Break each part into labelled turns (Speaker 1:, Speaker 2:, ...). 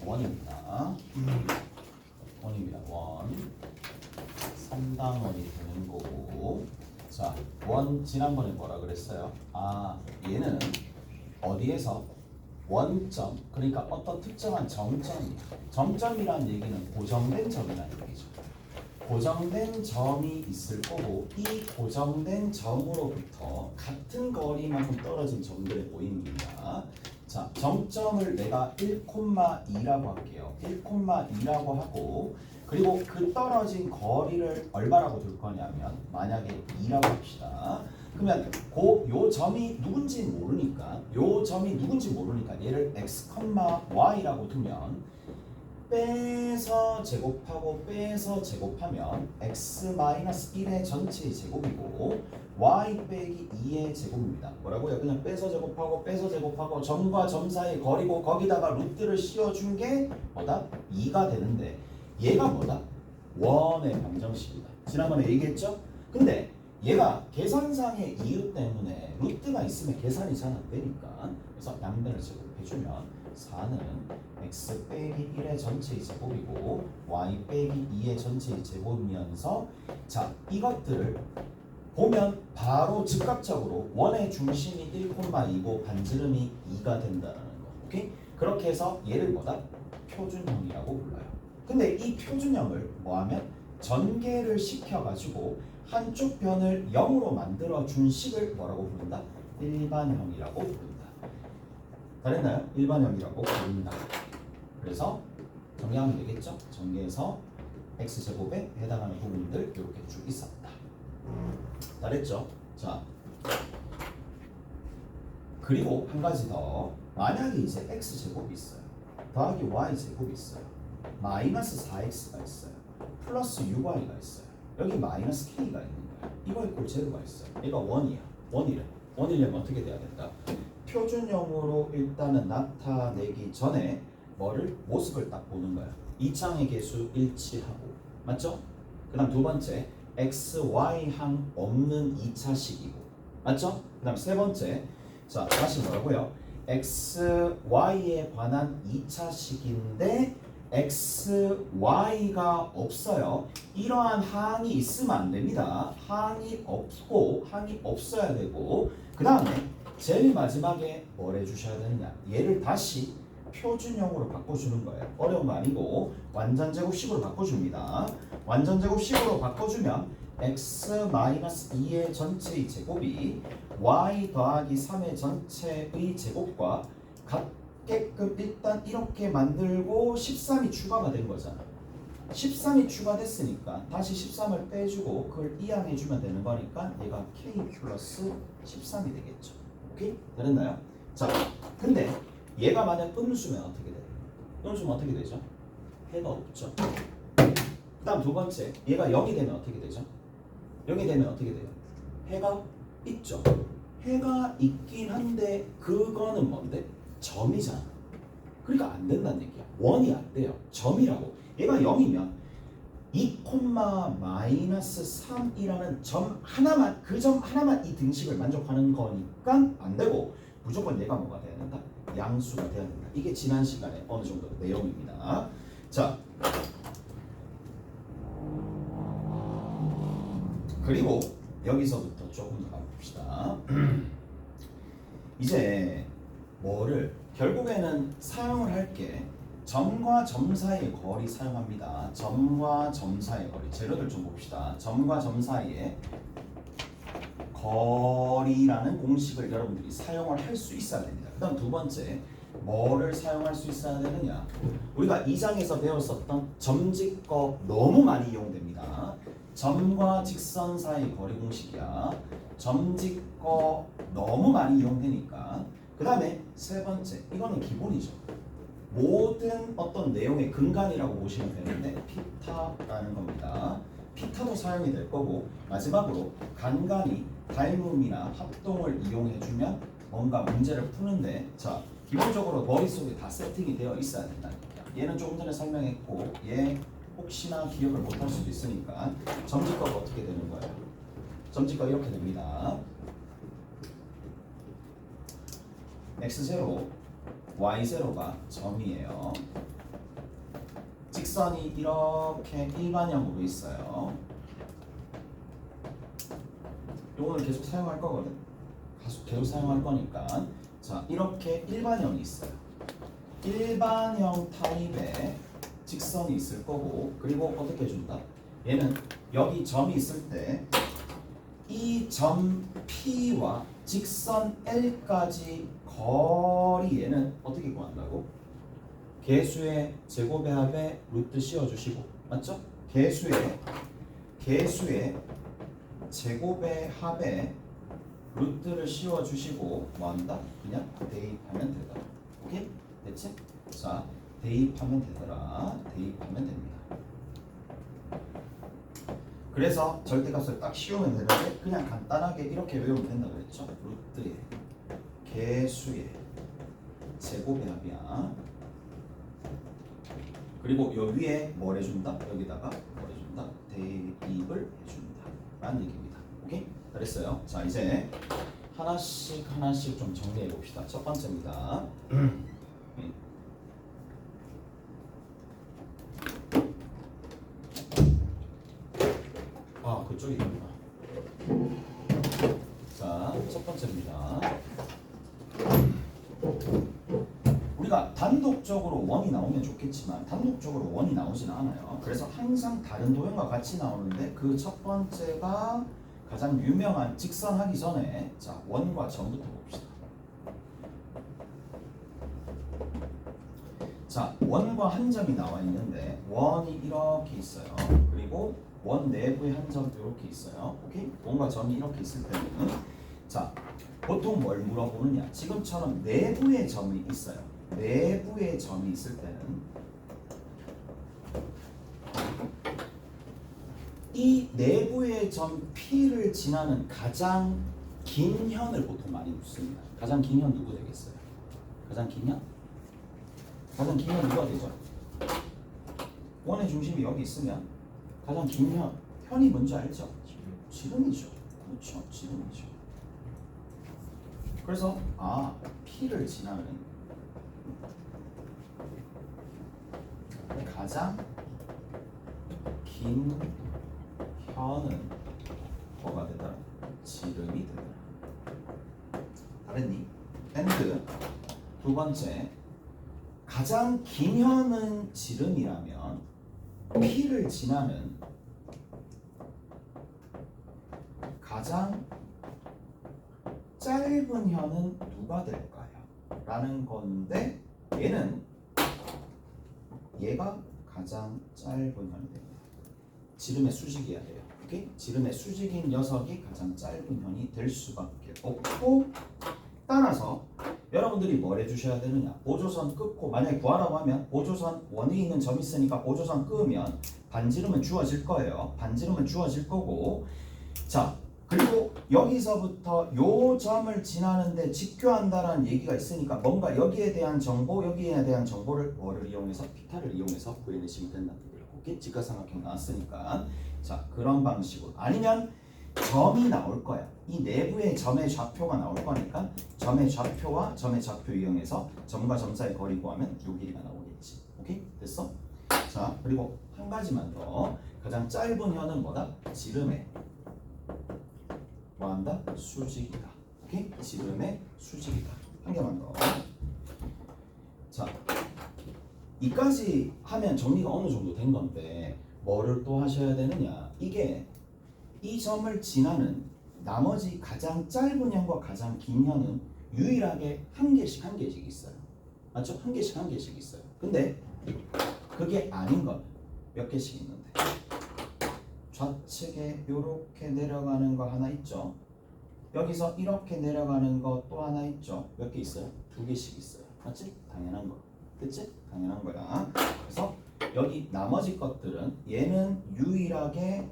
Speaker 1: 원입니다. 원입니다. 원. 3단원이 되는 거고. 자, 원 지난번에 뭐라 그랬어요? 아, 얘는 어디에서 원점, 그러니까 어떤 특정한 정점이야. 정점이란 얘기는 고정된 점이라는 얘기죠. 고정된 점이 있을 거고, 이 고정된 점으로부터 같은 거리만큼 떨어진 점들의 모임입니다. 자, 정점을 내가 1,2라고 할게요. 1,2라고 하고, 그리고 그 떨어진 거리를 얼마라고 둘 거냐면, 만약에 2라고 합시다. 그러면 요 점이 누군지 모르니까, 요 점이 누군지 모르니까 얘를 x, y라고 두면 빼서 제곱하고 빼서 제곱하면 x-1의 전체의 제곱이고 y 빼기 2의 제곱입니다. 뭐라고요? 그냥 빼서 제곱하고 점과 점 사이의 거리고 거기다가 루트를 씌워준 게 뭐다? 2가 되는데 얘가 뭐다? 원의 방정식이다. 지난번에 얘기했죠? 근데 얘가 계산상의 이유 때문에 루트가 있으면 계산이 잘 안 되니까, 그래서 양변을 제곱해주면 4는 x 빼기 1의 전체의 제곱이고 y 빼기 2의 전체의 제곱이면서, 자, 이것들을 보면 바로 즉각적으로 원의 중심이 1,2고 반지름이 2가 된다는 거. 오케이? 그렇게 해서 얘를 뭐다? 표준형이라고 불러요. 근데 이 표준형을 뭐하면 전개를 시켜가지고 한쪽 변을 0으로 만들어 준 식을 뭐라고 부른다? 일반형이라고 부른다. 잘했나요? 일반형이라고 부른다. 그래서 정리하면 되겠죠? 전개해서 x제곱에 해당하는 부분들 이렇게 쭉 있었다. 잘했죠? 자, 그리고 한 가지 더. 만약에 이제 x제곱이 있어요. 더하기 y제곱이 있어요. 마이너스 4x가 있어요. 플러스 6y가 있어요. 여기 마이너스 k가 있는 거야. 이거 있고 제로가 있어요. 얘가 원이야. 원이래. 원이려면 어떻게 돼야 된다? 표준형으로 일단은 나타내기 전에 뭐를? 모습을 딱 보는 거야. 이 창의 개수 일치하고. 맞죠? 그 다음 두 번째, x, y 항 없는 2차식이고. 맞죠? 그 다음 세 번째, 자, 다시 뭐라고요? x, y에 관한 2차식인데 x, y가 없어요. 이러한 항이 있으면 안 됩니다. 항이 없고, 항이 없어야 되고, 그 다음에 제일 마지막에 뭘 해주셔야 되느냐? 얘를 다시 표준형으로 바꿔주는 거예요. 어려운 거 아니고 완전 제곱식으로 바꿔줍니다. 완전 제곱식으로 바꿔주면 x-2의 전체의 제곱이 y 더하기 3의 전체의 제곱과 같게끔 일단 이렇게 만들고 13이 추가가 된 거잖아. 13이 추가됐으니까 다시 13을 빼주고 그걸 이항해주면 되는 거니까 얘가 k 플러스 13이 되겠죠. 오케이? 됐나요? 자, 근데 얘가 만약 음수면 어떻게 돼요? 음수면 어떻게 되죠? 해가 없죠. 그 다음 두 번째, 얘가 0이 되면 어떻게 되죠? 0이 되면 어떻게 돼요? 해가 있죠. 해가 있긴 한데 그거는 뭔데? 점이잖아. 그러니까 안 된다는 얘기야. 원이 안 돼요. 점이라고. 얘가 0이면 2,-3이라는 점 하나만, 그 점 하나만 이 등식을 만족하는 거니까 안 되고 무조건 얘가 뭐가 돼야 된다? 양수가 돼야 된다. 이게 지난 시간에 어느 정도 내용입니다. 자, 그리고 여기서부터 조금 더 가봅시다. 이제 뭐를 결국에는 사용을 할게. 점과 점 사이의 거리 사용합니다. 점과 점 사이의 거리. 재료들 좀 봅시다. 점과 점 사이의 거리라는 공식을 여러분들이 사용을 할 수 있어야 됩니다. 그 다음 두 번째, 뭐를 사용할 수 있어야 되느냐? 우리가 2장에서 배웠었던 점직거 너무 많이 이용됩니다. 점과 직선 사이 거리 공식이야. 점직거 너무 많이 이용되니까. 그 다음에 세 번째, 이거는 기본이죠. 모든 어떤 내용의 근간이라고 보시면 되는데 피타라는 겁니다. 피타도 사용이 될 거고, 마지막으로 간간이 닮음이나 합동을 이용해주면 뭔가 문제를 푸는데, 자, 기본적으로 머릿속에 다 세팅이 되어 있어야 된다는 거야. 얘는 조금 전에 설명했고, 얘 혹시나 기억을 못할 수도 있으니까 점직거가 어떻게 되는 거예요? 점직거 이렇게 됩니다. x0, y0가 점이에요. 직선이 이렇게 일반형으로 있어요. 이거는 계속 사용할 거거든. 계속 사용할 거니까. 자, 이렇게 일반형이 있어요. 일반형 타입의 직선이 있을 거고, 그리고 어떻게 해준다? 얘는 여기 점이 있을 때 이 점 P와 직선 L까지 거리에는 어떻게 구한다고? 개수의 제곱의 합에 루트 씌워주시고, 맞죠? 개수의 제곱의 합에 루트를 씌워주시고 뭐한다? 그냥 대입하면 되더라. 오케이? 됐지? 자, 대입하면 되더라. 대입하면 됩니다. 그래서 절대값을 딱 씌우면 되는데 그냥 간단하게 이렇게 외우면 된다고 그랬죠? 루트의 개수의 제곱의 합이야. 그리고 요 위에 뭘 해준다? 여기다가 뭘 해준다? 대입을 해준다 라는 얘기입니다. 오케이? 잘했어요. 자, 이제 하나씩 좀 정리해 봅시다. 첫 번째입니다. 아, 그쪽이 있구나. 자, 첫 번째입니다. 우리가 단독적으로 원이 나오면 좋겠지만 단독적으로 원이 나오진 않아요. 그래서 항상 다른 도형과 같이 나오는데 그 첫 번째가 가장 유명한 직선하기 전에 자, 원과 점부터 봅시다. 자, 원과 한 점이 나와 있는데 원이 이렇게 있어요. 그리고 원 내부에 한 점 이렇게 있어요. 오케이? 원과 점이 이렇게 있을 때는 자, 보통 뭘 물어보느냐? 지금처럼 내부에 점이 있어요. 내부에 점이 있을 때는 이 내부의 점 P를 지나는 가장 긴 현을 보통 많이 묻습니다. 가장 긴 현 누구 되겠어요? 가장 긴 현? 가장 긴 현 누가 되죠? 원의 중심이 여기 있으면 가장 긴 현이 뭔지 알죠? 지름이죠. 그렇죠. 지름이죠. 그래서 P를 지나는 가장 긴 현은 뭐가 되더라? 지름이 되더라. 알았니? and 두 번째, 가장 긴 현은 지름이라면 P를 지나는 가장 짧은 현은 누가 될까요? 라는 건데 얘가 가장 짧은 현이 됩니다. 지름의 수직이어야 돼요. 오케이? 지름의 수직인 녀석이 가장 짧은 현이 될 수밖에 없고, 따라서 여러분들이 뭘 해주셔야 되느냐? 보조선 끊고, 만약에 구하라고 하면 보조선 원에 있는 점이 있으니까 보조선 끄면 반지름은 주어질 거예요. 반지름은 주어질 거고, 자, 그리고 여기서부터 요 점을 지나는데 직교한다라는 얘기가 있으니까 뭔가 여기에 대한 정보, 여기에 대한 정보를 뭐를 이용해서 피타를 이용해서 구해내시면 된다는 거예요. 오케이? 직각삼각형 나왔으니까. 자, 그런 방식으로. 아니면 점이 나올 거야. 이 내부의 점의 좌표가 나올 거니까 점의 좌표와 점의 좌표 이용해서 점과 점 사이 거리 구하면 요 길이가 나오겠지. 오케이? 됐어? 자, 그리고 한 가지만 더. 가장 짧은 현은 뭐다? 지름의 뭐한다? 수직이다. 오케이? 지름의 수직이다. 한 개만 더. 자, 이까지 하면 정리가 어느 정도 된 건데 뭐를 또 하셔야 되느냐? 이게 이 점을 지나는 나머지 가장 짧은 현과 가장 긴 현은 유일하게 한 개씩 있어요. 맞죠? 한 개씩 있어요. 근데 그게 아닌 건 몇 개씩 있는데 좌측에 이렇게 내려가는 거 하나 있죠. 여기서 이렇게 내려가는 거 또 하나 있죠. 몇 개 있어요? 2개씩 있어요. 맞지? 당연한 거. 됐지? 당연한 거야. 그래서 여기 나머지 것들은 얘는 유일하게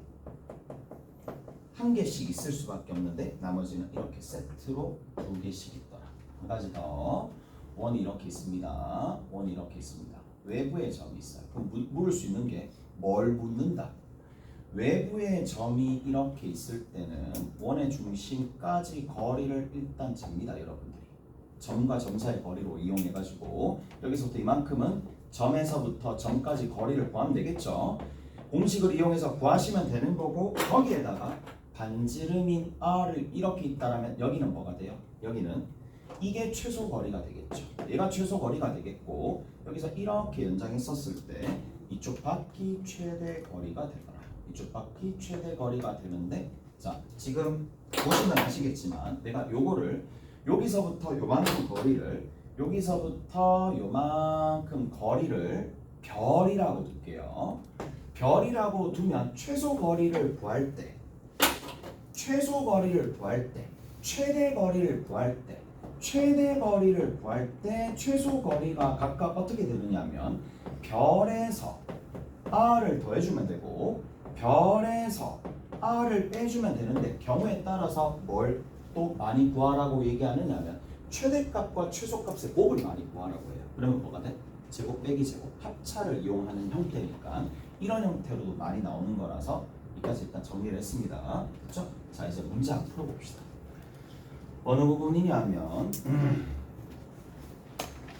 Speaker 1: 한 개씩 있을 수밖에 없는데 나머지는 이렇게 세트로 2개씩 있더라. 한 가지 더. 원이 이렇게 있습니다. 원이 이렇게 있습니다. 외부에 점이 있어요. 그럼 물을 수 있는 게 뭘 묻는다? 외부의 점이 이렇게 있을 때는 원의 중심까지 거리를 일단 잽니다. 여러분들이 점과 점 사이 거리로 이용해가지고 여기서부터 이만큼은 점에서부터 점까지 거리를 구하면 되겠죠. 공식을 이용해서 구하시면 되는 거고 거기에다가 반지름인 r을 이렇게 있다라면 여기는 뭐가 돼요? 여기는 이게 최소 거리가 되겠죠. 얘가 최소 거리가 되겠고 여기서 이렇게 연장했었을 때 이쪽 바퀴 최대 거리가 되더라. 이쪽 바퀴 최대 거리가 되는데 자 지금 보시면 아시겠지만 내가 요거를 여기서부터 요만큼 거리를 여기서부터 요만큼 거리를 별이라고 둘게요. 별이라고 두면 최소 거리를 구할 때 최소 거리를 구할 때 최대 거리를 구할 때 최대 거리를 구할 때 최소 거리가 각각 어떻게 되느냐면 별에서 r을 더해주면 되고 별에서 r을 빼주면 되는데 경우에 따라서 뭘 또 많이 구하라고 얘기하느냐면 최대값과 최소값의 곱을 많이 구하라고 해요. 그러면 뭐가 돼? 제곱 빼기 제곱 합차를 이용하는 형태니까 이런 형태로도 많이 나오는 거라서 여기까지 일단 정리를 했습니다. 그렇죠? 자 이제 문제 한번 풀어봅시다. 어느 부분이냐면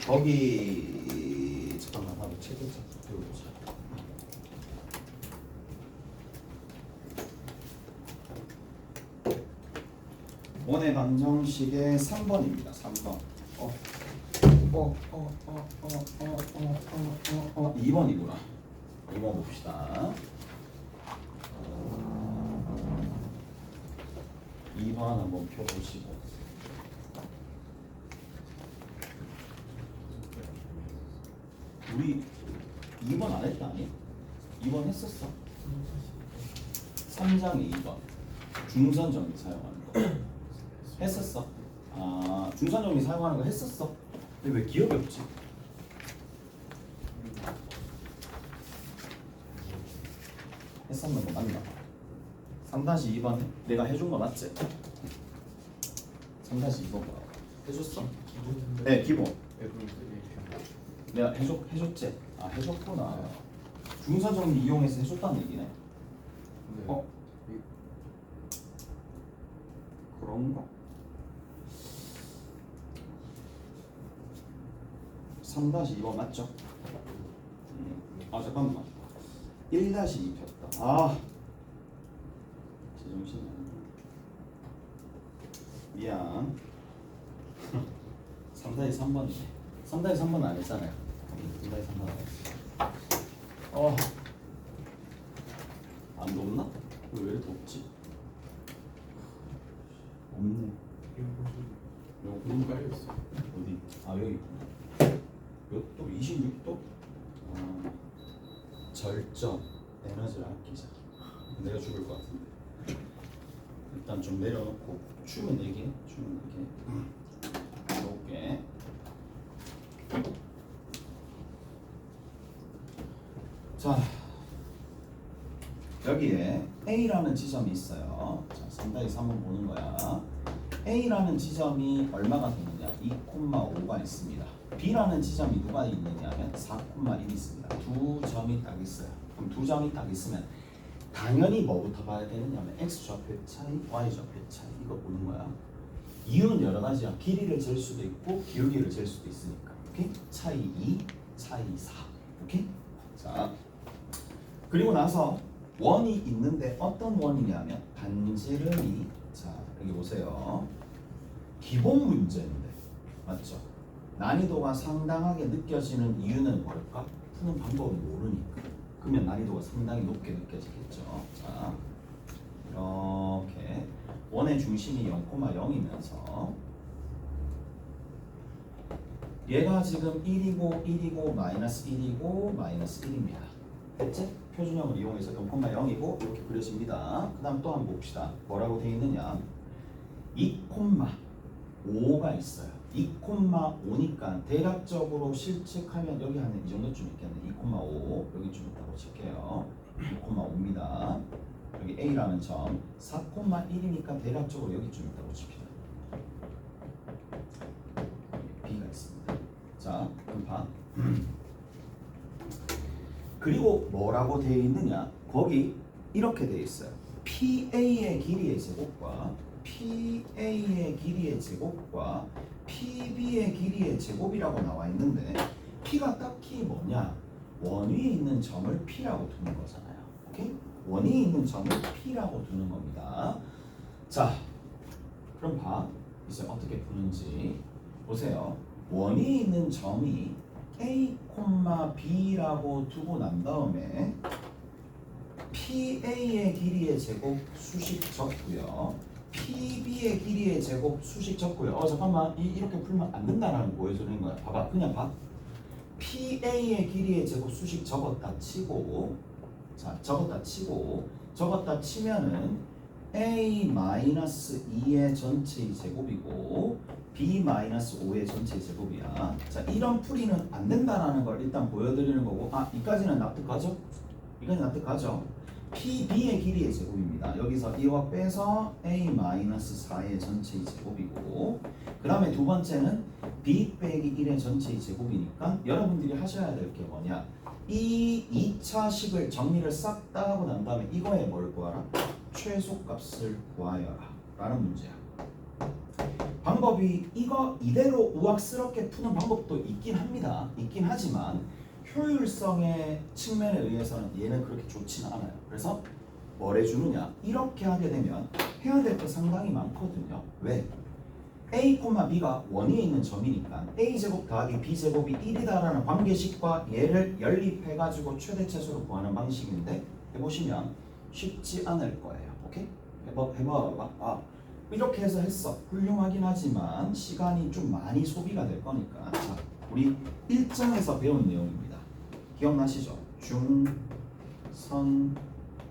Speaker 1: 거기 잠깐만 하고 책을 좀 배워보자. 원의 방정식의 3번입니다. 3번. 2번이구나. 2번 봅시다. 2번 한번 펴보시고. 우리 2번 안 했다 아니? 2번 했었어. 3장에 2번. 중선 정리 사용하는 거. 했었어. 아, 중선 정리 사용하는 거 했었어. 근데 왜 기억이 없지? 했었는 거 맞나? 3-2번 내가 해준 거 맞지? 3-2번 뭐라고? 해줬어? 네, 기본. 내가 해줬지? 아, 해줬구나. 중선 정리 이용해서 해줬다는 얘기네. 그런가? 3-2번 맞죠? 아 잠깐만 1-2 폈다. 아 제정신이 아니야. 미안. 3-3번이네. 3-3번 안 했잖아요. 3-3번 안 했어. 안 높나? 왜 이렇게 높지? 없네.
Speaker 2: 너무 구름 깔렸어.
Speaker 1: 어디? 아 여기 있구나. 몇 도? 26도? 아, 절전 에너지를 아끼자. 내가 죽을 것 같은데. 일단 좀 내려놓고 추면 얘기해. 추면 얘기해. 놓을게. 자 여기에 A라는 지점이 있어요. 자 3-3번 보는 거야. A라는 지점이 얼마가 되느냐? 2,5가 있습니다. B라는 지점이 누가 있느냐면 4,1이 있습니다. 두 점이 딱 있어요. 그럼 두 점이 딱 있으면 당연히 뭐부터 봐야 되느냐면 x좌표 차이, y좌표 차이 이거 보는 거야. 이유는 여러 가지야. 길이를 잴 수도 있고 기울기를 잴 수도 있으니까. 오케이? 차이 2, 차이 4. 오케이? 자 그리고 나서 원이 있는데 어떤 원이냐면 반지름이 자 여기 보세요. 기본 문제인데 맞죠? 난이도가 상당하게 느껴지는 이유는 뭘까? 푸는 방법을 모르니까. 그러면 난이도가 상당히 높게 느껴지겠죠. 자 이렇게 원의 중심이 0,0이면서 얘가 지금 1이고 1이고 마이너스 1이고 마이너스 1입니다. 됐지? 표준형을 이용해서 0,0이고 이렇게 그려집니다. 그 다음 또 한번 봅시다. 뭐라고 되어 있느냐? 2,5가 있어요. 2,5니까 대략적으로 실측하면 여기 한 이 정도쯤 있겠네. 2,5 여기쯤 있다고 칠게요. 2,5입니다. 여기 A라는 점 4,1이니까 대략적으로 여기쯤 있다고 칩시다. B가 있습니다. 자 그럼 봐. 그리고 뭐라고 되어 있느냐? 거기 이렇게 되어 있어요. PA의 길이의 제곱과 PA의 길이의 제곱과 PB의 길이의 제곱이라고 나와 있는데 P가 딱히 뭐냐? 원 위에 있는 점을 P라고 두는 거잖아요. 오케이? 원 위에 있는 점을 P라고 두는 겁니다. 자, 그럼 봐. 이제 어떻게 푸는지 보세요. 원 위에 있는 점이 A, B라고 두고 난 다음에 PA의 길이의 제곱 수식 적고요. PB의 길이의 제곱 수식 적고요. 잠깐만 이렇게 풀면 안 된다라는 거 보여주는 거야. 봐봐, 그냥 봐. PA의 길이의 제곱 수식 적었다 치고, 자 적었다 치면은 A-2의 전체의 제곱이고 B-5의 전체의 제곱이야. 자 이런 풀이는 안 된다라는 걸 일단 보여드리는 거고, 이까지는 납득하죠? 이까지 납득하죠? PB의 길이의 제곱입니다. 여기서 2와 빼서 A-4의 전체의 제곱이고, 그 다음에 두 번째는 B 빼기 1의 전체의 제곱이니까 여러분들이 하셔야 될 게 뭐냐, 이 2차식을 정리를 싹 다 하고 난 다음에 이거에 뭘 구하라? 최소값을 구하여라 라는 문제야. 방법이 이거 이대로 우악스럽게 푸는 방법도 있긴 합니다. 있긴 하지만 효율성의 측면에 의해서는 얘는 그렇게 좋지는 않아요. 그래서 뭘 해주느냐, 이렇게 하게 되면 해야 될 게 상당히 많거든요. 왜? A, B가 원위에 있는 점이니까 A제곱 더하기 B제곱이 1이다라는 관계식과 얘를 연립해가지고 최대최소를 구하는 방식인데, 해보시면 쉽지 않을 거예요. 오케이? 해봐. 이렇게 해서 했어. 훌륭하긴 하지만 시간이 좀 많이 소비가 될 거니까. 자, 우리 1장에서 배운 내용입니다. 기억나시죠? 중선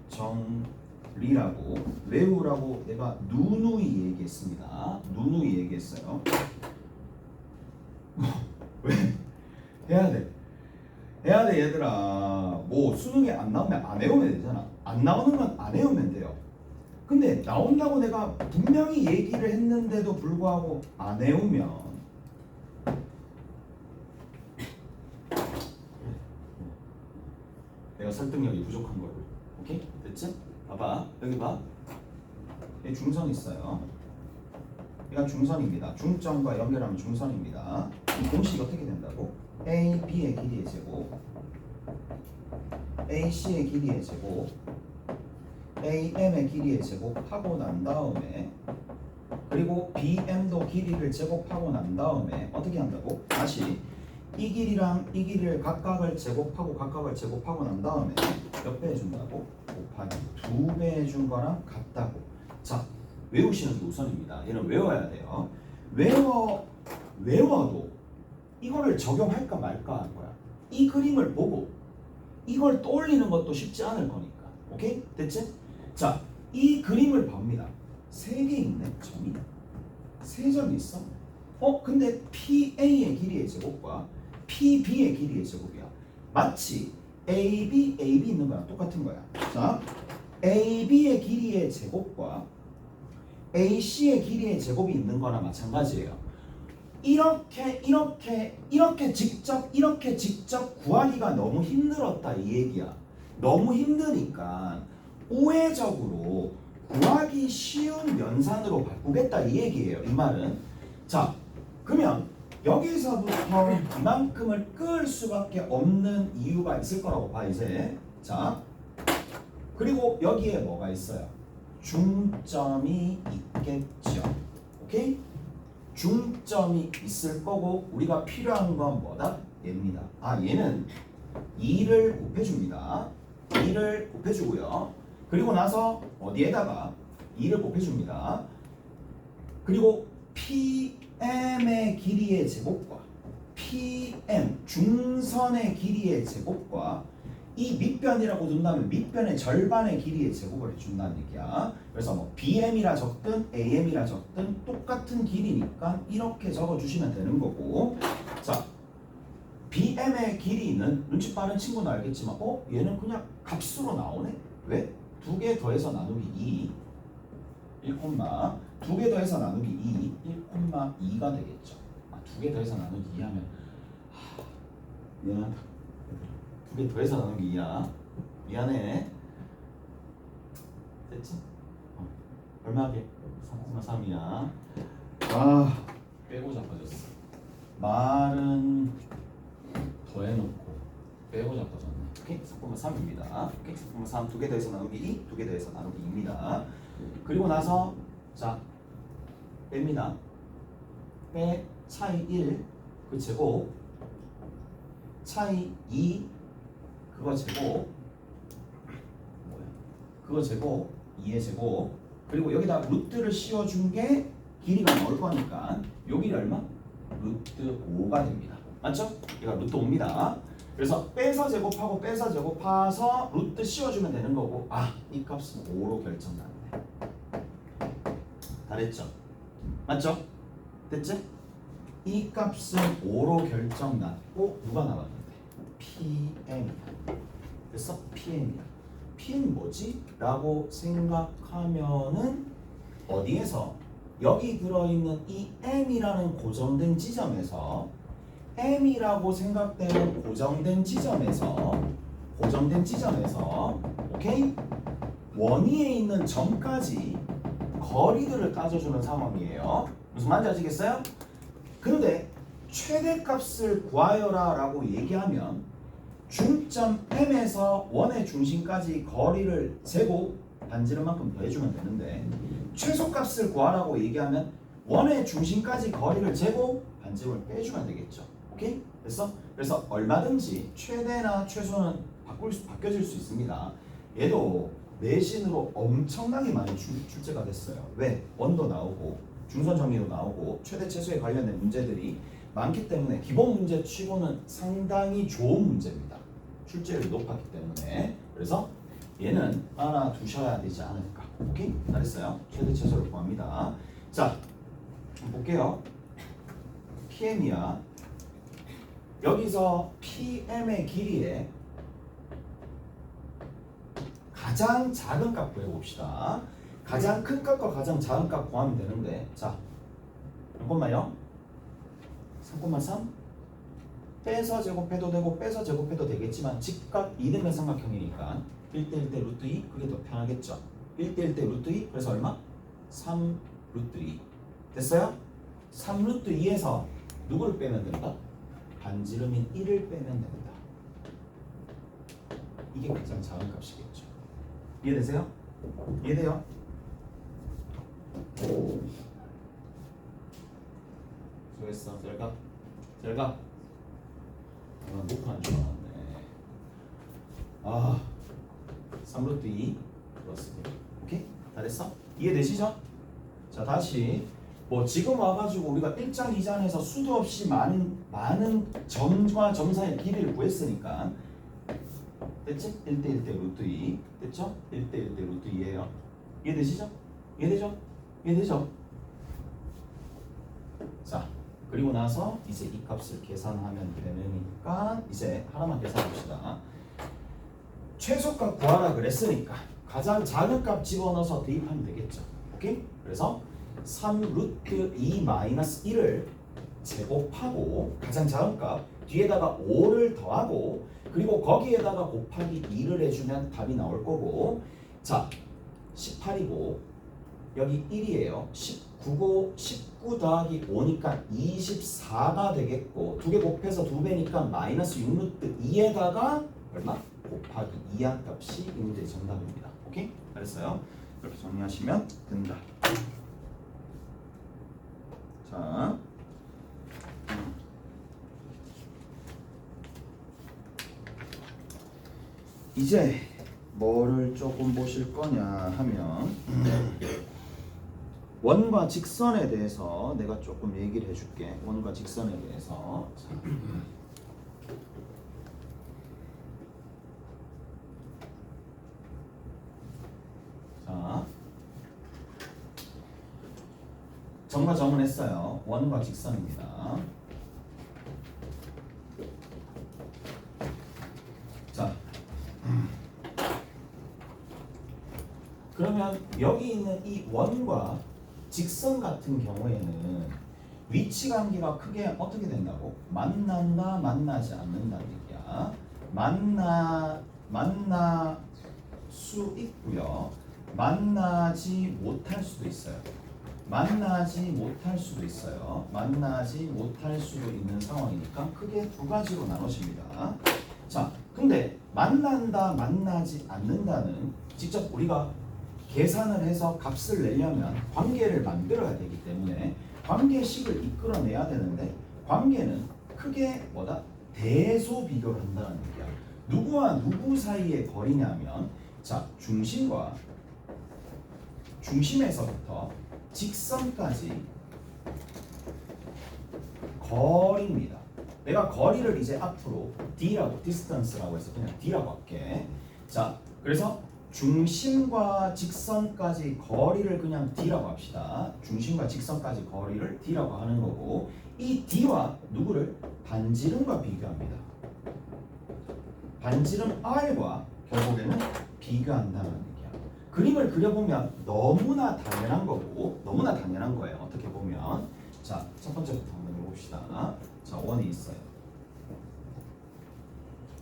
Speaker 1: 정리라고 외우라고 내가 누누이 얘기했습니다. 누누이 얘기했어요. 왜? 해야 돼 얘들아. 뭐 수능에 안 나오면 안 외우면 되잖아. 안 나오는 건 안 외우면 돼요. 근데 나온다고 내가 분명히 얘기를 했는데도 불구하고 안 외우면 내가 설득력이 부족한 걸로. 오케이? 됐지? 봐봐. 여기 봐. 여기 중선 있어요. 이건 중선입니다. 중점과 연결하면 중선입니다. 이 공식이 어떻게 된다고? A, B의 길이의 제곱, A, C의 길이의 제곱, A, M의 길이의 제곱하고 난 다음에, 그리고 B, M도 길이를 제곱하고 난 다음에 어떻게 한다고? 다시 이 길이랑 이 길이를 각각을 제곱하고 난 다음에 몇 배 해준다고? 곱하기 2배 해준 거랑 같다고. 자, 외우시는 게 우선입니다. 얘는 외워야 돼요. 외워도 이거를 적용할까 말까 할 거야. 이 그림을 보고 이걸 떠올리는 것도 쉽지 않을 거니까. 오케이? 됐지? 자, 이 그림을 봅니다. 3개 있네, 점이. 3점이 있어. 근데 PA의 길이의 제곱과 PB의 길이의 제곱이야. 마치 AB 있는 거랑 똑같은 거야. 자, AB의 길이의 제곱과 AC의 길이의 제곱이 있는 거나 마찬가지예요. 이렇게 직접 구하기가 너무 힘들었다 이 얘기야. 너무 힘드니까 우회적으로 구하기 쉬운 연산으로 바꾸겠다 이 얘기예요. 이 말은. 자, 그러면 여기서부터 이만큼을 끌 수밖에 없는 이유가 있을 거라고 봐 이제. 자, 그리고 여기에 뭐가 있어요? 중점이 있겠죠. 오케이? 중점이 있을 거고 우리가 필요한 건 뭐다? 얘입니다. 얘는 2를 곱해줍니다. 2를 곱해주고요. 그리고 나서 어디에다가 2를 곱해줍니다. 그리고 PM의 길이의 제곱과 PM 중선의 길이의 제곱과 이 밑변이라고 둔다면 밑변의 절반의 길이의 제곱을 해준다는 얘기야. 그래서 뭐 BM이라 적든 AM이라 적든 똑같은 길이니까 이렇게 적어주시면 되는 거고. 자, BM의 길이는 눈치 빠른 친구는 알겠지만 얘는 그냥 값으로 나오네. 왜? 2개 더해서 나누기 2 2개 더해서 나누기 2 1,2가 되겠죠. 2개 더해서 나누기 2 하면 미안하다. 2개 더해서 나누기 2야. 미안해. 됐지? 얼마게? 3,3이야. 빼고 잡아줬어. 말은 더해놓고 빼고 잡아줬네. 오케이? 3,3입니다. 오케이? 3,3 두 개 더해서 나누기 2, 두 개 더해서 나누기 2입니다. 그리고 나서 자 뺍니다. 빼 차이 1 그 제곱 차이 2 그거 제곱 뭐야? 그거 제곱 2의 제곱 그리고 여기다 루트를 씌워준 게 길이가 나올 거니까 요 길이 얼마? 루트 5가 됩니다. 맞죠? 얘가 루트 5입니다. 그래서 빼서 제곱하고 빼서 제곱해서 루트 씌워주면 되는 거고 이 값은 5로 결정났네. 다 됐죠? 맞죠? 됐지? 이 값은 5로 결정났고 누가 나왔는데? PM이야. 됐어? PM이야. PM이 뭐지? 라고 생각하면은 어디에서? 여기 들어있는 이 M이라는 고정된 지점에서 M이라고 생각되는 고정된 지점에서 오케이? 원위에 있는 점까지 거리들을 따져주는 상황이에요. 무슨 말인지 아시겠어요? 근데 최대값을 구하여라 라고 얘기하면 중점 M에서 원의 중심까지 거리를 재고 반지름 만큼 더해주면 되는데 최소값을 구하라고 얘기하면 원의 중심까지 거리를 재고 반지름을 빼주면 되겠죠. 오케이? 됐어? 그래서 얼마든지 최대나 최소는 바뀌어질 수 있습니다. 얘도 내신으로 엄청나게 많이 출제가 됐어요. 왜? 원도 나오고 중선 정리도 나오고 최대 최소에 관련된 문제들이 많기 때문에 기본 문제 치고는 상당히 좋은 문제입니다. 출제율이 높았기 때문에. 그래서 얘는 알아두셔야 되지 않을까. 오케이? 잘했어요. 최대 최소를 구합니다. 자, 볼게요. PM이야. 여기서 PM의 길이에 가장 작은 값 구해봅시다. 가장 큰 값과 가장 작은 값 구하면 되는데 자, 잠깐만요. 3,3 빼서 제곱해도 되고 빼서 제곱해도 되겠지만 직각 2등변 삼각형이니까 1대 1대 루트 2 그게 더 편하겠죠. 1대 1대 루트 2 그래서 얼마? 3 루트 2 됐어요? 3 루트 2에서 누구를 빼면 된다? 반지름인 1을 빼면 된다. 이게 가장 작은 값이겠죠. 이해되세요? 이해돼요? 수고했어. 잘 가. 녹화한 줄 알았네. 3루트 2 플러스 1. 오케이? 잘했어? 이해되시죠? 자, 다시 지금 와가지고 우리가 1장 2장에서 수도 없이 많은 점과 점 사이의 길이를 구했으니까 됐지? 1대 1대 루트 2 됐죠? 1대 1대 루트 2예요. 이해되시죠? 이해되죠? 자, 그리고 나서 이제 이 값을 계산하면 되니까 이제 하나만 계산합시다. 최소값 구하라 그랬으니까 가장 작은 값 집어넣어서 대입하면 되겠죠. 오케이? 그래서 3 루트 2 마이너스 1을 제곱하고 가장 작은 값 뒤에다가 5를 더하고 그리고 거기에다가 곱하기 2를 해주면 답이 나올 거고 자 18이고 여기 1이에요. 19고 19 더하기 5니까 24가 되겠고 두 개 곱해서 2배니까 마이너스 6 루트 2에다가 얼마? 곱하기 2한 값이 이 문제의 정답입니다. 오케이? 잘했어요. 이렇게 정리하시면 된다. 자, 이제 뭐를 조금 보실 거냐 하면 원과 직선에 대해서 내가 조금 얘기를 해줄게. 원과 직선에 대해서. 자, 점과 점은 했어요. 원과 직선입니다. 자, 그러면 여기 있는 이 원과 직선 같은 경우에는 위치 관계가 크게 어떻게 된다고? 만난다, 만나지 않는다는 얘기야. 만나 수 있고요. 만나지 못할 수도 있어요. 만나지 못할 수도 있어요. 만나지 못할 수도 있는 상황이니까 크게 두 가지로 나눠집니다. 자, 근데 만난다, 만나지 않는다는 직접 우리가 계산을 해서 값을 내려면 관계를 만들어야 되기 때문에 관계식을 이끌어내야 되는데 관계는 크게 뭐다? 대소 비교를 한다는 얘기야. 누구와 누구 사이의 거리냐면 자, 중심에서부터 직선까지 거리입니다. 내가 거리를 이제 앞으로 D라고, distance라고 해서 그냥 D라고 할게. 자, 그래서 중심과 직선까지 거리를 그냥 D라고 합시다. 중심과 직선까지 거리를 D라고 하는 거고 이 D와 누구를? 반지름과 비교합니다. 반지름 R과 결국에는 비교한다는 얘기야. 그림을 그려보면 너무나 당연한 거고 너무나 당연한 거예요. 어떻게 보면 자, 첫 번째부터 한번 해봅시다. 자, 원이 있어요.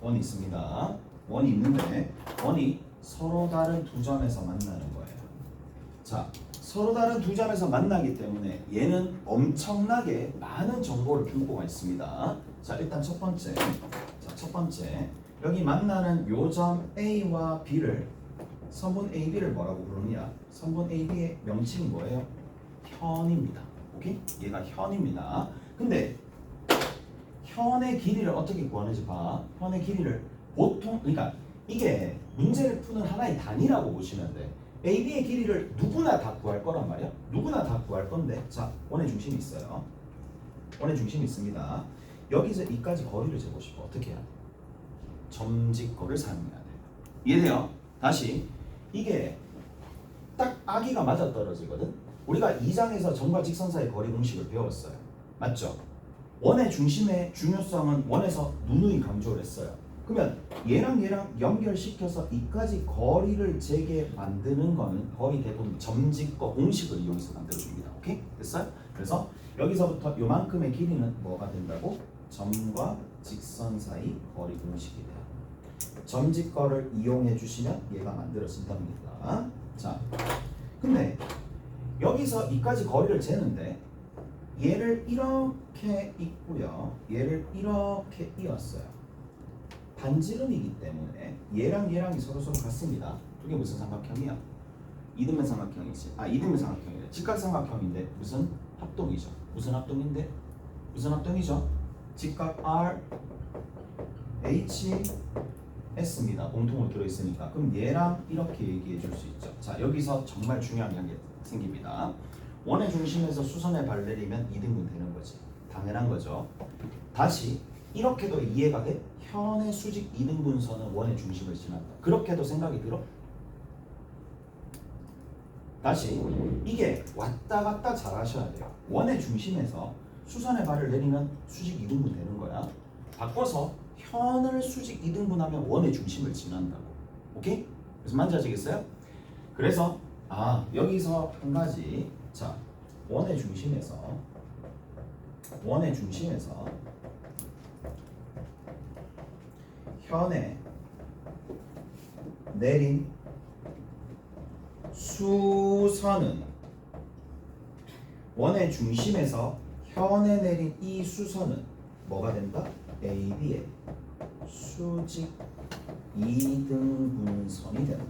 Speaker 1: 원이 있습니다. 원이 있는데 원이 서로 다른 두 점에서 만나는 거예요. 자, 서로 다른 두 점에서 만나기 때문에 얘는 엄청나게 많은 정보를 품고가 있습니다. 자, 일단 첫 번째. 자, 첫 번째. 여기 만나는 요점 A와 B를 선분 AB를 뭐라고 부르느냐? 선분 AB의 명칭이 뭐예요? 현입니다. 오케이? 얘가 현입니다. 근데 현의 길이를 어떻게 구하는지 봐. 현의 길이를 보통 그러니까 이게 문제를 푸는 하나의 단위라고 보시면 돼. AB의 길이를 누구나 다 구할 거란 말이야. 누구나 다 구할 건데 자, 원의 중심이 있어요. 원의 중심이 있습니다. 여기서 이까지 거리를 재고 싶어. 어떻게 해야 돼? 점직거를 사용해야 돼. 이해돼요? 다시 이게 딱 아기가 맞아떨어지거든. 우리가 2장에서 점과 직선 사이 거리 공식을 배웠어요. 맞죠? 원의 중심의 중요성은 원에서 누누이 강조를 했어요. 그러면 얘랑 연결시켜서 이까지 거리를 재게 만드는 거는 거의 대부분 점직거 공식을 이용해서 만들어줍니다. 오케이? 됐어요? 그래서 여기서부터 요만큼의 길이는 뭐가 된다고? 점과 직선 사이 거리 공식이 돼요. 점직거를 이용해 주시면 얘가 만들어진답니다. 자, 근데 여기서 이까지 거리를 재는데 얘를 이렇게 있고요. 얘를 이렇게 이었어요. 반지름이기 때문에 얘랑이 서로 같습니다. 두 개 무슨 삼각형이야? 이등변 삼각형이지. 이등변 삼각형이래. 직각삼각형인데 무슨 합동이죠? 무슨 합동인데? 무슨 합동이죠? 직각 R, H, S입니다. 공통으로 들어있으니까. 그럼 얘랑 이렇게 얘기해 줄 수 있죠. 자, 여기서 정말 중요한 게 생깁니다. 원의 중심에서 수선의 발 내리면 2등분 되는 거지. 당연한 거죠. 다시 이렇게도 이해가 돼? 현의 수직 2등분선은 원의 중심을 지난다. 그렇게도 생각이 들어? 다시 이게 왔다 갔다 잘 하셔야 돼요. 원의 중심에서 수선의 발을 내리면 수직 2등분 되는 거야. 바꿔서 현을 수직 2등분하면 원의 중심을 지난다고. 오케이? 그래서 만져지겠어요? 그래서 여기서 한 가지. 자, 원의 중심에서 현에 내린 수선은 원의 중심에서 현에 내린 이 수선은 뭐가 된다? AB의 수직 2등분선이 된다.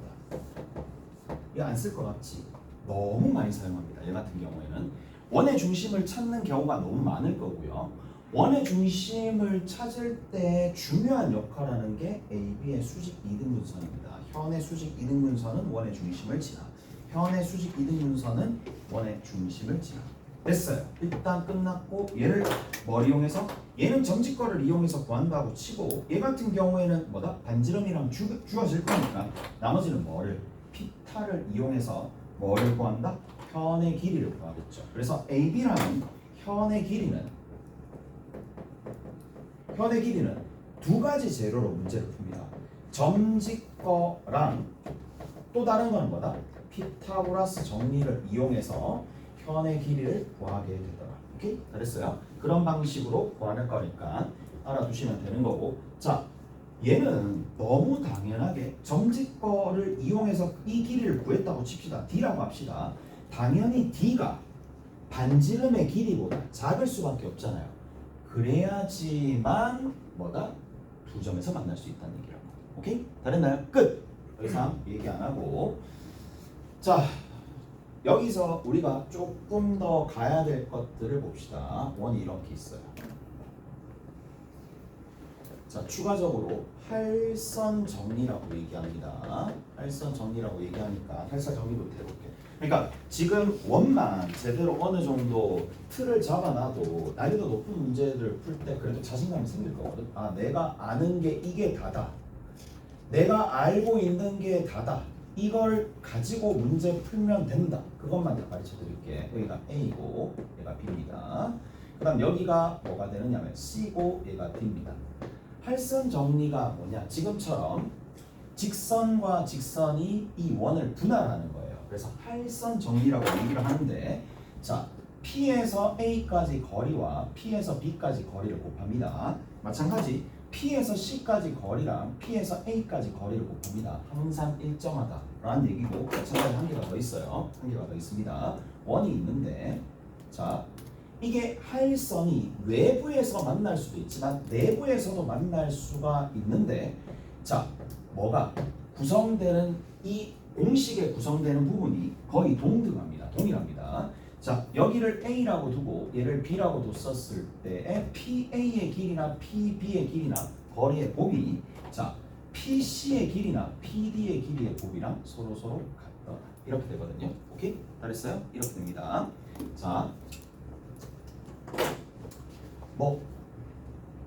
Speaker 1: 이거 안 쓸 것 같지? 너무 많이 사용합니다. 얘 같은 경우에는 원의 중심을 찾는 경우가 너무 많을 거고요. 원의 중심을 찾을 때 중요한 역할을 하는 게 AB의 수직 2등분선입니다. 현의 수직 2등분선은 원의 중심을 지나. 현의 수직 2등분선은 원의 중심을 지나. 됐어요. 일단 끝났고 얘를 뭘 이용해서? 얘는 점직거를 이용해서 구한다고 치고 얘 같은 경우에는 뭐다? 반지름이랑 주어질 거니까 나머지는 뭐를? 피타를 이용해서 뭐를 구한다? 현의 길이를 구하겠죠. 그래서 AB라는 현의 길이는 두 가지 재료로 문제를 풉니다. 점직거랑 또 다른 거는 뭐다? 피타고라스 정리를 이용해서 현의 길이를 구하게 되더라. 오케이? 잘했어요. 그런 방식으로 구하는 거니까 알아두시면 되는 거고. 자, 얘는 너무 당연하게 점직거를 이용해서 이 길이를 구했다고 칩시다. D라고 합시다. 당연히 D가 반지름의 길이보다 작을 수밖에 없잖아요. 그래야지만 뭐다? 두 점에서 만날 수 있다는 얘기라고. 오케이? 다 됐나요? 끝! 더 이상 얘기 안 하고. 자, 여기서 우리가 조금 더 가야 될 것들을 봅시다. 원이 이렇게 있어요. 자, 추가적으로 할선 정리라고 얘기합니다. 할선 정리라고 얘기하니까 할선 정리부터 해볼게. 그러니까 지금 원만 제대로 어느 정도 틀을 잡아놔도 난이도 높은 문제를 풀 때 그래도 자신감이 생길 거거든. 아, 내가 아는 게 이게 다다. 내가 알고 있는 게 다다. 이걸 가지고 문제 풀면 된다. 그것만 다 가르쳐 드릴게. 여기가 A고 얘가 B입니다. 그 다음 여기가 뭐가 되느냐면 C고 얘가 D입니다. 할선 정리가 뭐냐? 지금처럼 직선과 직선이 이 원을 분할하는 거예요. 그래서 할선 정리라고 얘기를 하는데, 자, P에서 A까지 거리와 P에서 B까지 거리를 곱합니다. 마찬가지 P에서 C까지 거리랑 P에서 A까지 거리를 곱합니다. 항상 일정하다라는 얘기고, 마찬가지 한 개가 더 있어요. 한 개가 더 있습니다. 원이 있는데, 자, 이게 할선이 외부에서 만날 수도 있지만 내부에서도 만날 수가 있는데, 자, 뭐가 구성되는 이 공식에 구성되는 부분이 거의 동등합니다. 동일합니다. 자, 여기를 A라고 두고 얘를 B라고 뒀었을 때에 PA의 길이나 PB의 길이나 거리의 곱이, 자, PC의 길이나 PD의 길이의 곱이랑 서로 같다. 이렇게 되거든요. 오케이? 다 됐어요? 이렇게 됩니다. 자, 뭐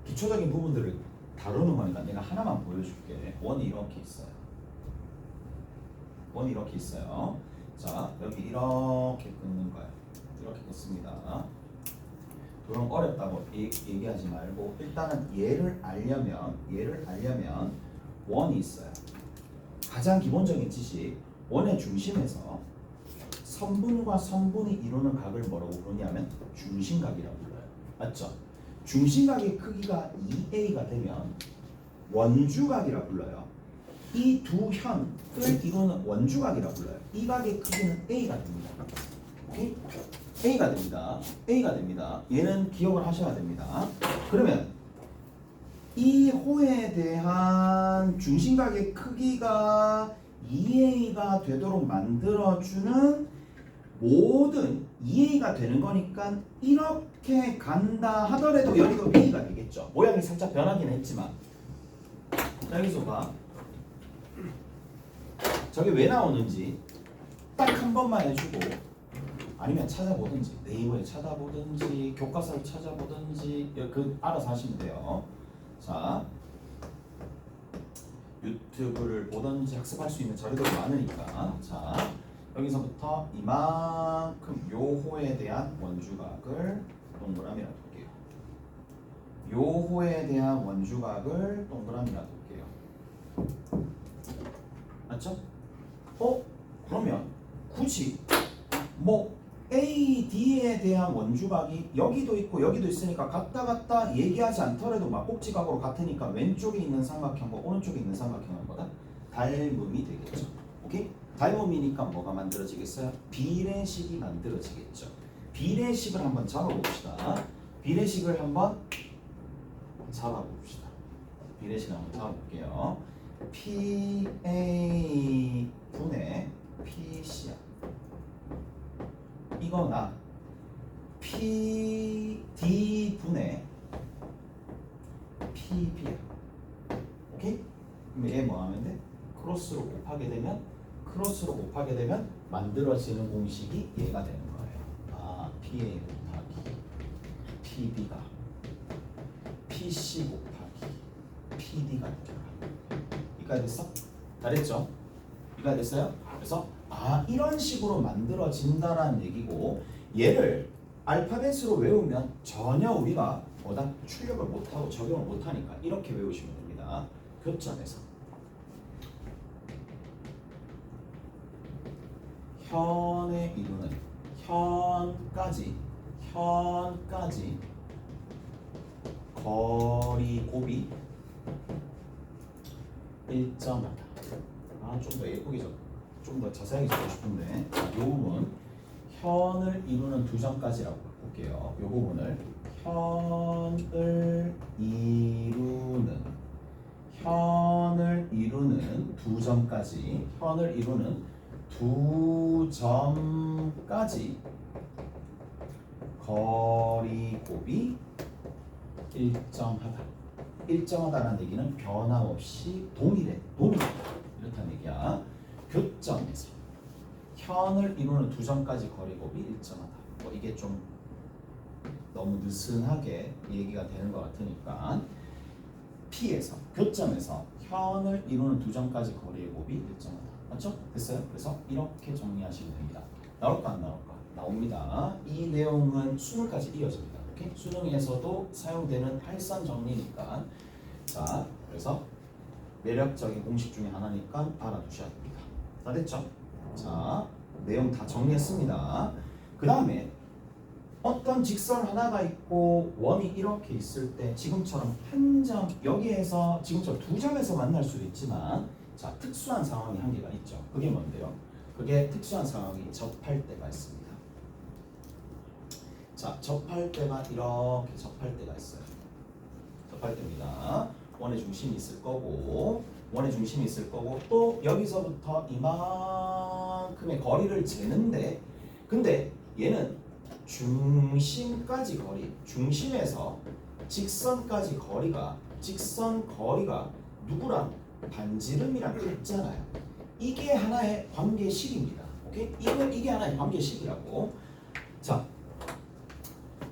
Speaker 1: 기초적인 부분들을 다루는 거니까 내가 하나만 보여줄게. 원이 이렇게 있어요. 원이 이렇게 있어요. 자, 여기 이렇게 끊는 거예요. 이렇게 끊습니다. 그럼 어렵다고 얘기하지 말고 일단은 얘를 알려면 원이 있어요. 가장 기본적인 지식, 원의 중심에서 선분과 선분이 이루는 각을 뭐라고 부르냐면 중심각이라고 불러요. 맞죠? 중심각의 크기가 2a가 되면 원주각이라 불러요. 이 두 현을 이루는 원주각이라 불러요. 이 각의 크기는 a가 됩니다. 오케이? a가 됩니다. a가 됩니다. 얘는 기억을 하셔야 됩니다. 그러면 이 호에 대한 중심각의 크기가 2a가 되도록 만들어주는 모든 2a가 되는 거니까 이렇게 간다 하더라도 여기도 a가 되겠죠. 모양이 살짝 변하긴 했지만. 자, 여기서 봐. 저게 왜 나오는지 딱 한 번만 해주고, 아니면 찾아보든지 네이버에 찾아보든지 교과서를 찾아보든지 그 알아서 하시면 돼요. 자, 유튜브를 보든지 학습할 수 있는 자료들이 많으니까. 자, 여기서부터 이만큼 요호에 대한 원주각을 동그라미라 둘게요. 요호에 대한 원주각을 동그라미라 둘게요. 맞죠? 그러면 굳이 뭐 A, D에 대한 원주각이 여기도 있고 여기도 있으니까 같다 얘기하지 않더라도 막 꼭지각으로 같으니까 왼쪽에 있는 삼각형과 오른쪽에 있는 삼각형은 뭐다? 닮음이 되겠죠. 오케이? 닮음이니까 뭐가 만들어지겠어요? 비례식이 만들어지겠죠. 비례식을 한번 잡아봅시다. 비례식을 한번 잡아봅시다. 비례식을 한번 잡아볼게요. PA 분의 PC야. 이거나 PD 분의 PB야. 오케이? 그럼 얘 뭐 하면 돼? 크로스로 곱하게 되면 만들어지는 공식이 얘가 되는 거예요. 아, PA 곱하기 PB가 PC 곱하기 PD가 되더라. 이까지 됐어? 잘했죠? 이까지 됐어요? 그래서 이런 식으로 만들어진다라는 얘기고, 얘를 알파벳으로 외우면 전혀 우리가 뭐다? 출력을 못하고 적용을 못하니까 이렇게 외우시면 됩니다. 교점에서 현에 이루는 현까지 거리 곱이 일정하다. 좀 더 예쁘게 좀 더 자세하게 적고 싶은데, 이 부분 현을 이루는 두 점까지라고 볼게요. 이 부분을 현을 이루는 두 점까지, 현을 이루는 두 점까지 거리곱이 일정하다. 일정하다는 얘기는 변함없이 동일해. 이렇다는 얘기야. 교점에서 현을 이루는 두 점까지 거리곱이 일정하다. 뭐 이게 좀 너무 느슨하게 얘기가 되는 것 같으니까 P에서 교점에서 현을 이루는 두 점까지 거리의 곱이 일정하다. 맞죠? 됐어요? 그래서 이렇게 정리하시면 됩니다. 나올까 안 나올까? 나옵니다. 이 내용은 수능까지 이어집니다. 오케이? 수능에서도 사용되는 할선 정리니까. 자, 그래서 매력적인 공식 중에 하나니까 알아두셔야 됩니다. 다 됐죠? 자, 내용 다 정리했습니다. 그 다음에 어떤 직선 하나가 있고 원이 이렇게 있을 때 지금처럼 한 점, 여기에서 지금처럼 두 점에서 만날 수도 있지만, 자, 특수한 상황이 한 개가 있죠. 그게 뭔데요? 그게 특수한 상황이 접할 때가 있습니다. 자, 접할 때가 이렇게 접할 때가 있어요. 접할 때입니다. 원의 중심이 있을 거고, 또 여기서부터 이만큼의 거리를 재는데, 근데 얘는 중심까지 거리, 중심에서 직선 거리가 누구랑 반지름이랑 같잖아요. 이게 하나의 관계식입니다. 오케이? 이게 하나의 관계식이라고. 자,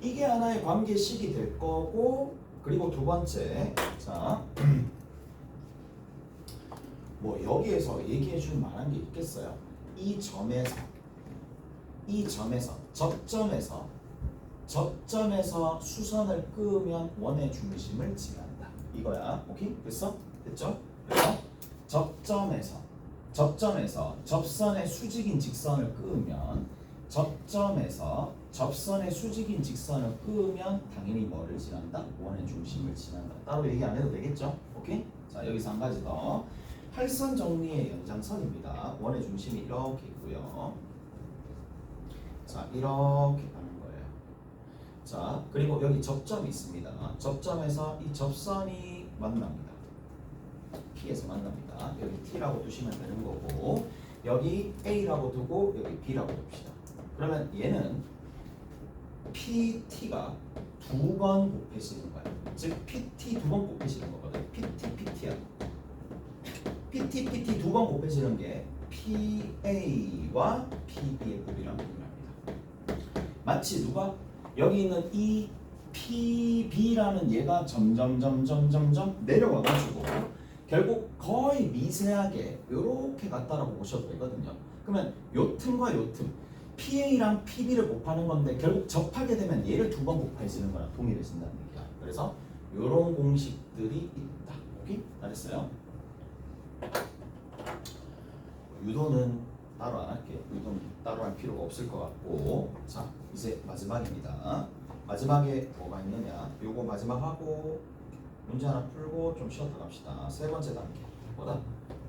Speaker 1: 이게 하나의 관계식이 될 거고, 그리고 두 번째, 자, 뭐 여기에서 얘기해 줄 만한 게 있겠어요? 이 점에서 접점에서 수선을 끄면 원의 중심을 지난다. 이거야. 오케이? 됐어? 됐죠? 그래서 접점에서 접선의 수직인 직선을 끄면, 당연히 뭐를 지난다? 원의 중심을 지난다. 따로 얘기 안 해도 되겠죠? 오케이? 자, 여기서 한 가지 더. 할선 정리의 연장선입니다. 원의 중심이 이렇게 있고요. 자, 이렇게 가는 거예요. 자, 그리고 여기 접점이 있습니다. 접점에서 이 접선이 만납니다. P에서 만납니다. 여기 T라고 두시면 되는 거고, 여기 A라고 두고 여기 B라고 둡시다. 그러면 얘는 PT가 두 번 곱해지는 거예요. 즉 PT 두 번 곱해지는 거거든. PT야. PT 두 번 곱해지는 게 PA와 PB의 곱이랑 동일합니다. 마치 누가 여기 있는 이 PB라는 얘가 점점 내려와가지고 결국 거의 미세하게 이렇게 갔다라고 보셔도 되거든요. 그러면 요 틈과 요 틈, PA랑 PB를 곱하는 건데 결국 접하게 되면 얘를 두 번 곱해지는 거랑 동일해진다는 얘기야. 그래서 이런 공식들이 있다. 오케이? 알았어요? 유도는 따로 안 할게요. 유도는 따로 할 필요가 없을 것 같고, 자, 이제 마지막입니다. 마지막에 뭐가 있느냐? 요거 마지막 하고 문제 하나 풀고 좀 쉬었다 갑시다. 세 번째 단계 뭐다?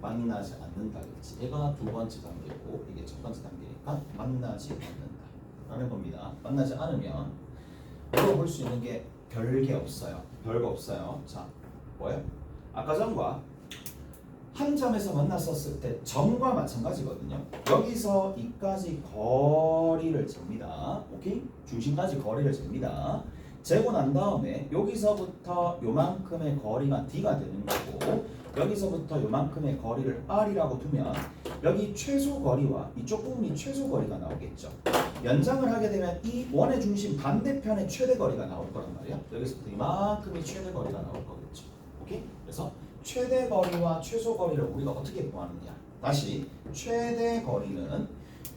Speaker 1: 만나지 않는다. 그렇지? 얘가 두 번째 단계고 이게 첫 번째 단계니까 만나지 않는다 라는 겁니다. 만나지 않으면 물어볼 수 있는 게 별거 없어요. 자, 뭐예요? 아까 전과 한 점에서 만났었을 때 점과 마찬가지거든요. 여기서 이까지 거리를 잽니다. 오케이? 중심까지 거리를 잽니다. 재고 난 다음에 여기서부터 요만큼의 거리가 D가 되는 거고, 여기서부터 요만큼의 거리를 R이라고 두면 여기 최소 거리와 이쪽 부분이 최소 거리가 나오겠죠. 연장을 하게 되면 이 원의 중심 반대편의 최대 거리가 나올 거란 말이야. 여기서부터 이만큼의 최대 거리가 나올 거겠죠. 오케이? 그래서 최대 거리와 최소 거리를 우리가 어떻게 구하느냐? 다시 최대 거리는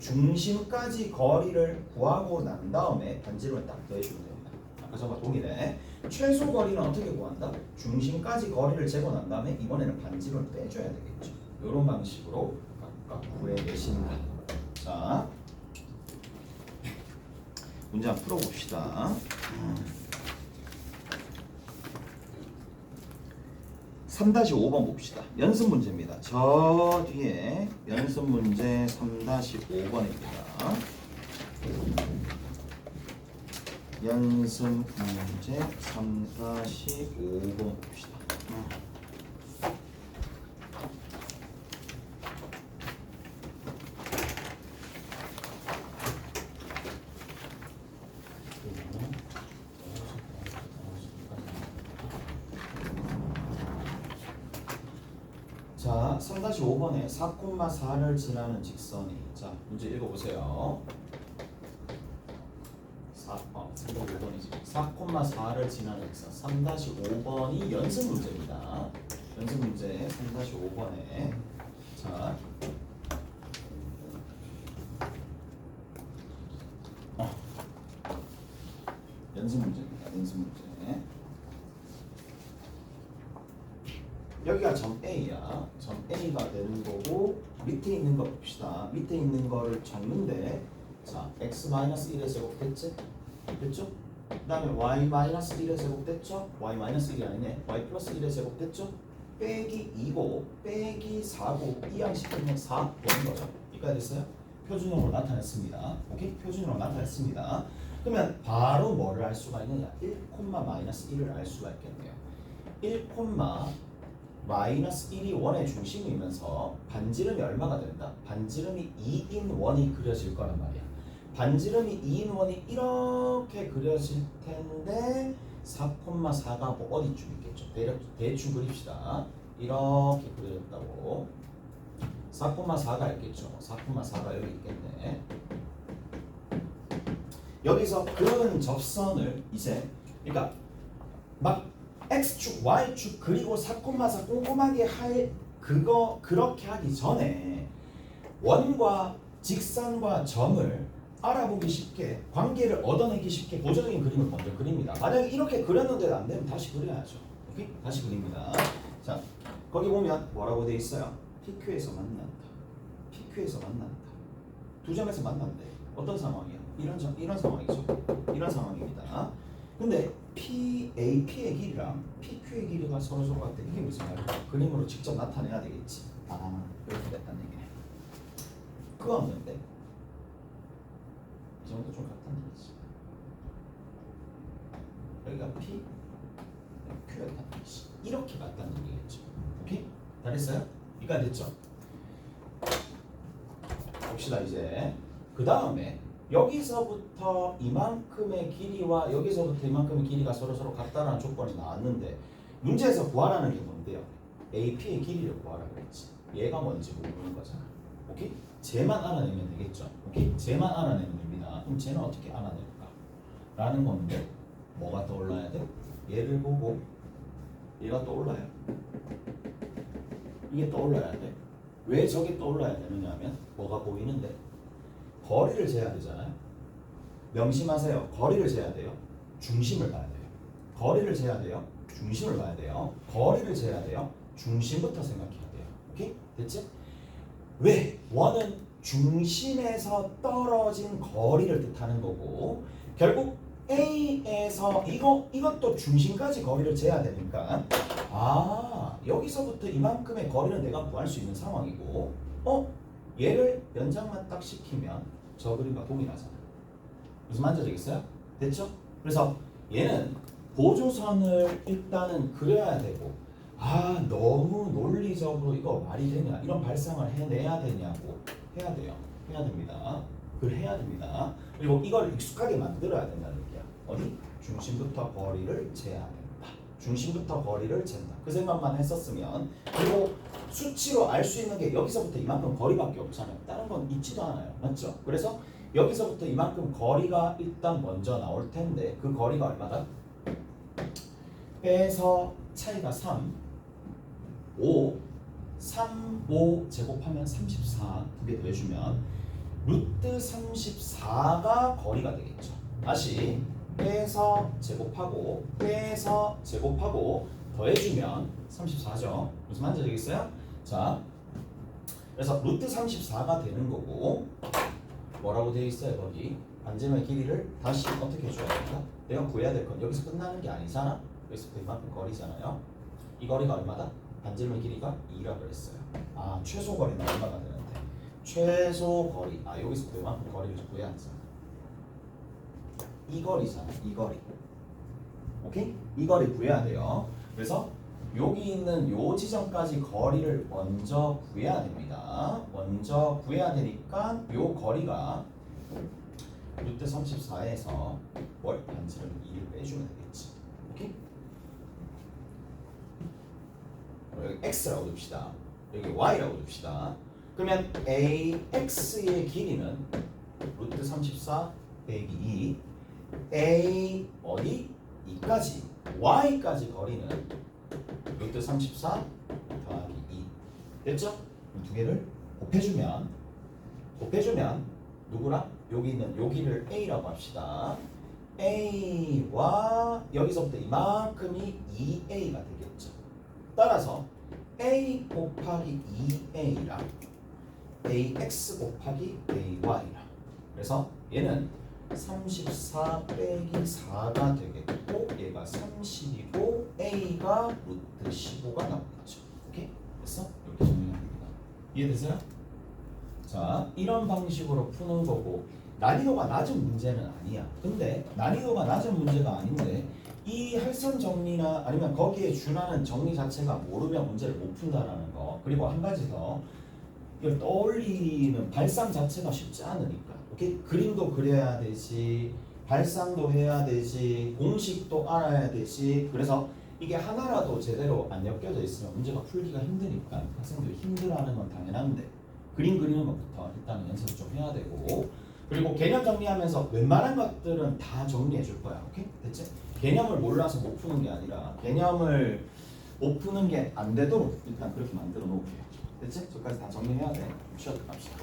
Speaker 1: 중심까지 거리를 구하고 난 다음에 반지름을 딱 더해주면 됩니다. 아까 저와 동일해. 최소 거리는 어떻게 구한다? 중심까지 거리를 재고 난 다음에 이번에는 반지름을 빼줘야 되겠죠. 이런 방식으로 각각 구해내신다. 자, 문제 한번 풀어봅시다. 3-5번 봅시다. 연습 문제입니다. 저 뒤에 연습 문제 3-5번입니다. 연습 문제 3-5번 봅시다. 자, 3-5번에 4,4를 지나는 직선이. 자, 문제 읽어보세요. 3-5번이지. 4,4를 지나는 직선. 3-5번이 연습 문제입니다. 연습 문제 3-5번에. 자, 연습 문제입니다. 연습 문제. 여기가 점 A야. 점 A가 되는 거고 밑에 있는 거 봅시다. 밑에 있는 거를 적는데 자 x-1의 제곱 됐지? 됐죠? 그 다음에 y-1의 제곱 됐죠? y-1이 아니네. y 플러스 1의 제곱 됐죠? 빼기 2고 빼기 4고 이항시키면 4 되는 거죠. 여기까지 됐어요? 표준으로 나타냈습니다. 오케이? 표준으로 나타냈습니다. 그러면 바로 뭐를 알 수가 있느냐? 1,-1을 알 수가 있겠네요. 1, 마이너스 1이 원의 중심이면서 반지름이 얼마가 된다? 반지름이 2인 원이 그려질 거란 말이야. 반지름이 2인 원이 이렇게 그려질 텐데 4,4가 뭐 어디쯤 있겠죠? 대충 그립시다. 이렇게 그려졌다고. 4,4가 있겠죠? 4,4가 여기 있겠네. 여기서 그은 접선을 이제 그러니까 막 X축, Y축 그리고 4,4 꼼꼼하게 할 그렇게 하기 전에 원과 직선과 점을 알아보기 쉽게 관계를 얻어내기 쉽게 보조적인 그림을 먼저 그립니다. 만약에 이렇게 그렸는데도 안 되면 다시 그려야죠. 오케이? 다시 그립니다. 자, 거기 보면 뭐라고 돼 있어요? PQ에서 만난다. PQ에서 만난다. 두 점에서 만난대. 어떤 상황이야? 이런 상황이죠. 이런 상황입니다. 근데 PAP의 길이랑 PQ의 길이가 서로 같아. 이게 무슨 말이야? 그림으로 직접 나타내야 되겠지. 아, 이렇게 됐다는 얘기네. 그거 없는데 이 정도 좀 같다는 얘기지. 여기가 P, Q였다는 얘기지. 이렇게 같다는 얘기겠죠. 오케이? 다 됐어요? 여기까지 됐죠? 봅시다 이제. 그 다음에 여기서부터 이만큼의 길이와 여기서부터 이만큼의 길이가 서로 같다라는 조건이 나왔는데 문제에서 구하라는 게 뭔데요? AP의 길이를 구하라고 했지. 얘가 뭔지 모르는 거잖아. 오케이? 쟤만 알아내면 되겠죠. 오케이? 쟤만 알아내면 됩니다. 그럼 쟤는 어떻게 알아낼까? 라는 건데 뭐가 떠올라야 돼? 얘를 보고 얘가 떠올라요. 이게 떠올라야 돼. 왜 저게 떠올라야 되느냐 하면 뭐가 보이는데 거리를 재야 되잖아요. 명심하세요. 거리를 재야 돼요. 중심을 봐야 돼요. 거리를 재야 돼요. 중심을 봐야 돼요. 거리를 재야 돼요. 중심부터 생각해야 돼요. 오케이? 됐지? 왜? 원은 중심에서 떨어진 거리를 뜻하는 거고 결국 A에서 이것도 중심까지 거리를 재야 되니까 여기서부터 이만큼의 거리는 내가 구할 수 있는 상황이고 얘를 연장만 딱 시키면 저 그림과 동일하잖아. 무슨 말인지 알겠어요? 됐죠? 그래서 얘는 보조선을 일단은 그려야 되고 너무 논리적으로 이거 말이 되냐 이런 발상을 해내야 되냐고 해야 돼요. 해야 됩니다. 그걸 해야 됩니다. 그리고 이걸 익숙하게 만들어야 된다는 얘기야. 어디? 중심부터 거리를 재야 된다. 중심부터 거리를 잰다. 그 생각만 했었으면 그리고 수치로 알 수 있는 게 여기서부터 이만큼 거리밖에 없잖아요. 다른 건 있지도 않아요. 맞죠? 그래서 여기서부터 이만큼 거리가 일단 먼저 나올 텐데 그 거리가 얼마다? 빼서 차이가 3, 5, 3, 5 제곱하면 34 두 개 더해주면 루트 34가 거리가 되겠죠. 다시 빼서 제곱하고 빼서 제곱하고 더해주면 34죠. 무슨 말인지 알겠어요? 자, 그래서 루트 34가 되는 거고 뭐라고 되어 있어요? 거기 반지름의 길이를 다시 어떻게 해줘야 될까? 내가 구해야 될 건 여기서 끝나는 게 아니잖아. 여기서부터 이만큼 거리잖아요. 이 거리가 얼마다? 반지름의 길이가 2라고 그랬어요. 최소 거리는 얼마가 되는데? 최소 거리 여기서부터 이만큼 거리를 구해야 하잖아. 이 거리잖아. 이 거리. 오케이? 이 거리 구해야 돼요. 그래서 여기 있는 요 지점까지 거리를 먼저 구해야 됩니다. 먼저 구해야 되니까 요 거리가 루트 34에서 뭘? 반지름 2를 빼주면 되겠지. 오케이? 여기 x라고 둡시다. 여기 y라고 둡시다. 그러면 AX의 길이는 루트 34 빼기 2 A 어디? 2까지 Y까지 거리는 루트 34 더하기 2 됐죠? 두 개를 곱해주면 누구랑? 여기 있는 여기를 A라고 합시다. A와 여기서부터 이만큼이 2A가 되겠죠. 따라서 A 곱하기 2A랑 AX 곱하기 AY랑 그래서 얘는 34 빼기 4가 되겠고 얘가 30이고 A가 루트 15가 나오겠죠. 오케이? 됐어? 이렇게 정리하면 됩니다. 이해되세요? 자, 이런 방식으로 푸는 거고 난이도가 낮은 문제는 아니야. 근데 난이도가 낮은 문제가 아닌데 이 할선 정리나 아니면 거기에 준하는 정리 자체가 모르면 문제를 못 푼다라는 거. 그리고 한 가지 더 이걸 떠올리는 발상 자체가 쉽지 않으니까. 오케이? 그림도 그려야 되지, 발상도 해야 되지, 공식도 알아야 되지. 그래서 이게 하나라도 제대로 안 엮여져 있으면 문제가 풀기가 힘드니까 학생들이 힘들어하는 건 당연한데 그림 그리는 것부터 일단 연습을 좀 해야 되고 그리고 개념 정리하면서 웬만한 것들은 다 정리해 줄 거야. 오케이? 됐지? 개념을 몰라서 못 푸는 게 아니라 개념을 못 푸는 게 안 되도록 일단 그렇게 만들어 놓을게요. 됐지? 저까지 다 정리해야 돼. 쉬어도 갑시다.